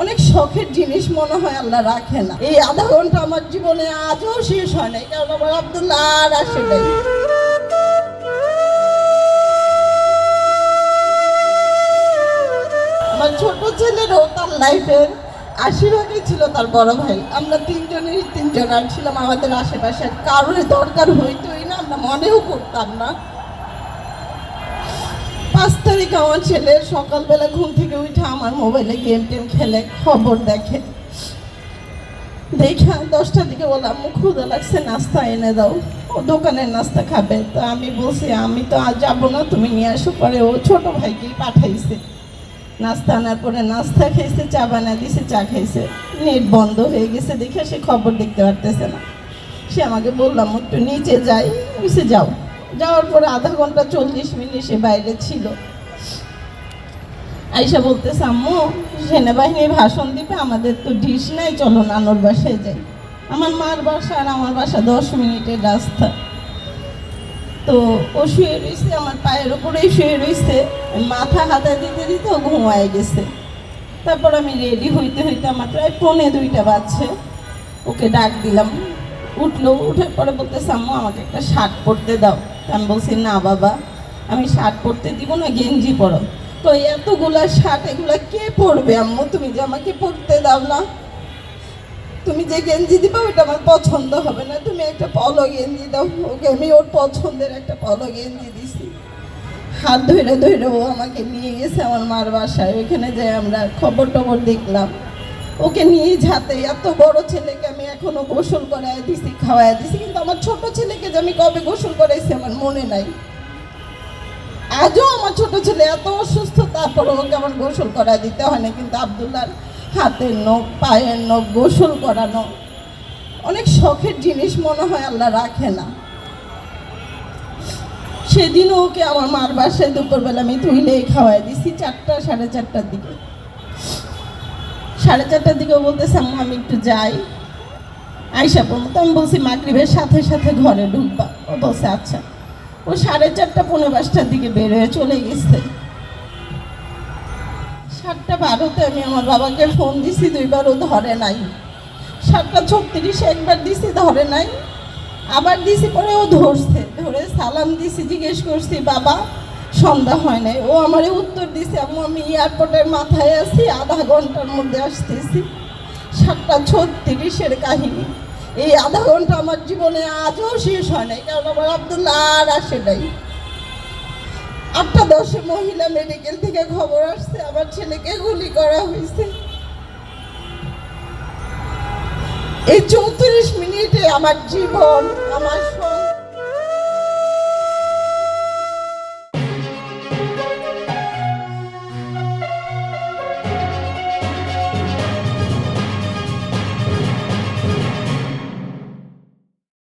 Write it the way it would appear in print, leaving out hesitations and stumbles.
অনেক শখের জিনিস মনে হয় আল্লাহ রাখে না। এই আধা ঘন্টা আমার জীবনে আজও শেষ হয় নাই, কারণ আমার আব্দুল্লাহ আর আসে নাই। আমার ছোট ছেলেরও তার লাইফের 80 ছিল তার বড় ভাই। আমরা তিনজন আর ছিলাম। আমাদের আশেপাশে কারোর দরকার হইতোই না, আমরা মনেও করতাম না। 5 তারিখ আমার ছেলে সকালবেলা ঘুম থেকে উঠে আমার মোবাইলে গেম খেলে, খবর দেখে। 10টার দিকে বললাম ক্ষুধা লাগছে, নাস্তা এনে দাও। ও দোকানের নাস্তা খাবে। তো আমি বলছি আমি তো আজ যাবো না, তুমি নিয়ে আসো। পরে ও ছোট ভাইকেই পাঠাইছে। নাস্তা আনার পরে নাস্তা খাইছে, চা বানা দিছে, চা খাইছে। নেট বন্ধ হয়ে গেছে দেখে সে খবর দেখতে পারতেছে না। সে আমাকে বললাম একটু নিচে যাই, নিচে যাও। যাওয়ার পরে আধা ঘন্টা 40 মিনিট সে বাইরে ছিল। আইসা বলতেছে আম্মু সেনাবাহিনীর ভাষণ দিবে, আমাদের তো ডিশ নাই, চলো নানুর বাসায় যাই। আমার মার বাসা আর আমার বাসা 10 মিনিটের রাস্তা। তো ও শুয়ে রয়েছে, আমার পায়ের ওপরেই শুয়ে রয়েছে। মাথা হাতা দিতে দিতে ও ঘুমায় গেছে। তারপর আমি রেডি হইতে হইতে আমার প্রায় 1:45 বাজছে। ওকে ডাক দিলাম, উঠলো। উঠার পরে বলতেছে আম্মু আমাকে একটা শার্ট পরতে দাও। আমি বলছি না বাবা, আমি শার্ট পরতে দিব না, গেঞ্জি পরো। তো এতগুলা শার্ট এগুলা কে পরবে আম্মু, তুমি যে আমাকে পরতে দাও না। তুমি যে গেঞ্জি দিবা ওইটা আমার পছন্দ হবে না, তুমি একটা পলো গেঞ্জি দাও। ওকে আমি ওর পছন্দের একটা পলো গেঞ্জি দিছি। হাত ধরে ধরে ও আমাকে নিয়ে গেছে আমার মার বাসায়। ওইখানে যাই আমরা খবর টবর দেখলাম। ওকে নিয়ে যাতে এত বড় ছেলেকে আমি এখনো গোসল করায় দিছি, খাওয়ায় দিছি, কিন্তু আমার ছোট ছেলেকে যে আমি কবে গোসল করাইছি আমার মনে নাই। আজও আমার ছোট ছেলে এত অসুস্থ, তারপর ওকে আমার গোসল করায় দিতে হয় না। কিন্তু আব্দুল্লাহর হাতের নখ, পায়ের নখ গোসল করানো অনেক শখের জিনিস মনে হয় আল্লাহ রাখে না। সেদিনও ওকে আমার মার বাসায় দুপুরবেলা আমি তুইলেই খাওয়াই দিছি 4টা 4:30টার দিকে। 4:30টার দিকে বলতেছে আম্মু আমি একটু যাই, আইসা পড়বো। তো আমি বলছি মাগরিবের সাথে সাথে ঘরে ঢুকবা। ও বলছে আচ্ছা। ও 4:30 পৌনে 5টার দিকে বের হয়ে চলে গেছে। 7:12-তে আমি আমার বাবাকে ফোন দিছি, 2বার ও ধরে নাই। 7:36 একবার দিছি, ধরে নাই। আবার দিছি, পরে ও ধরছে। ধরে সালাম দিছি, জিজ্ঞেস করছি বাবা সন্ধ্যা হয় নাই। ও আমারে উত্তর দিছে আম্মু আমি এয়ারপোর্টের মাথায় আছি, আধা ঘন্টার মধ্যে আসতেছি। 7:36-এর কাহিনী। এই আধা ঘন্টা আমার জীবনে আজও শেষ হয় নাই, কারণ আমার আব্দুল্লাহ আর আসে নাই। 8:10-এ মহিলা মেডিকেল থেকে খবর আসছে আমার ছেলেকে গুলি করা হয়েছে। এই 34 মিনিটে আমার জীবন, আমার